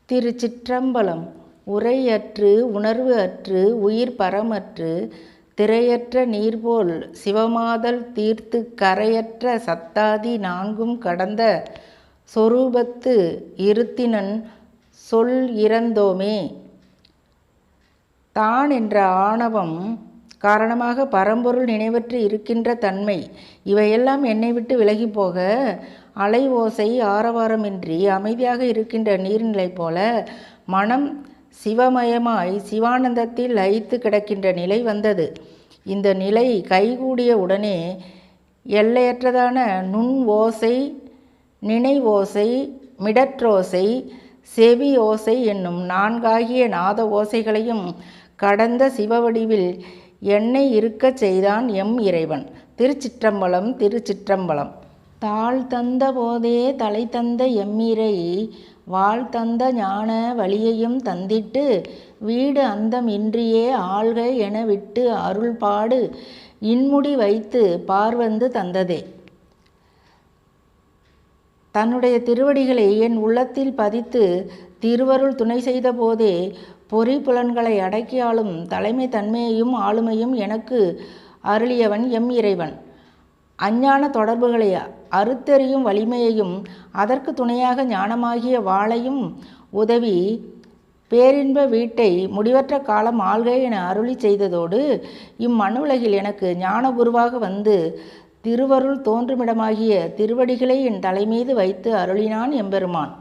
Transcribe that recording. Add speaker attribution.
Speaker 1: திருச்சிற்றம்பலம். உரையற்று உணர்வு அற்று உயிர் பரமற்று திரையற்ற நீர்போல் சிவமாதல் தீர்த்து கரையற்ற சத்தாதி நான்கும் கடந்த சொரூபத்து இருத்தினன் சொல் இறந்தோமே. தான் என்ற ஆணவம் காரணமாக பரம்பொருள் நினைவற்று இருக்கின்ற தன்மை இவையெல்லாம் என்னை விட்டு விலகி போக அலை ஓசை ஆரவாரமின்றி அமைதியாக இருக்கின்ற நீர்நிலை போல மனம் சிவமயமாய் சிவானந்தத்தில் லயித்து கிடக்கின்ற நிலை வந்தது. இந்த நிலை கைகூடிய உடனே எல்லையற்றதான நுண் ஓசை, நினைவோசை, மிடற்றோசை, செவி ஓசை என்னும் நான்காகிய நாத ஓசைகளையும் கடந்த சிவவடிவில் என்னை இருக்கச் செய்தான் எம் இறைவன். திருச்சிற்றம்பலம். திருச்சிற்றம்பலம். தாழ் தந்த போதே தலை தந்த எம்மிறை வாழ் தந்த ஞான வழியையும் தந்திட்டு வீடு அந்தம் இன்றியே ஆள்க என விட்டு அருள்பாடு இன்முடி வைத்து பார்வந்து தந்ததே. தன்னுடைய திருவடிகளை என் உள்ளத்தில் பதித்து திருவருள் துணை செய்த போதே பொறி புலன்களை அடக்கியாலும் தலைமை தன்மையையும் ஆளுமையும் எனக்கு அருளியவன் எம் இறைவன். அஞ்ஞான தொடர்புகளை அறுத்தெறியும் வலிமையையும் அதற்கு துணையாக ஞானமாகிய வாளையும் உதவி பேரின்ப வீட்டை முடிவற்ற காலம் ஆள்க என அருளி செய்ததோடு இம்மண்ணுலகில் எனக்கு ஞான குருவாக வந்து திருவருள் தோன்றுமிடமாகிய திருவடிகளை என் தலைமீது வைத்து அருளினான் எம்பெருமான்.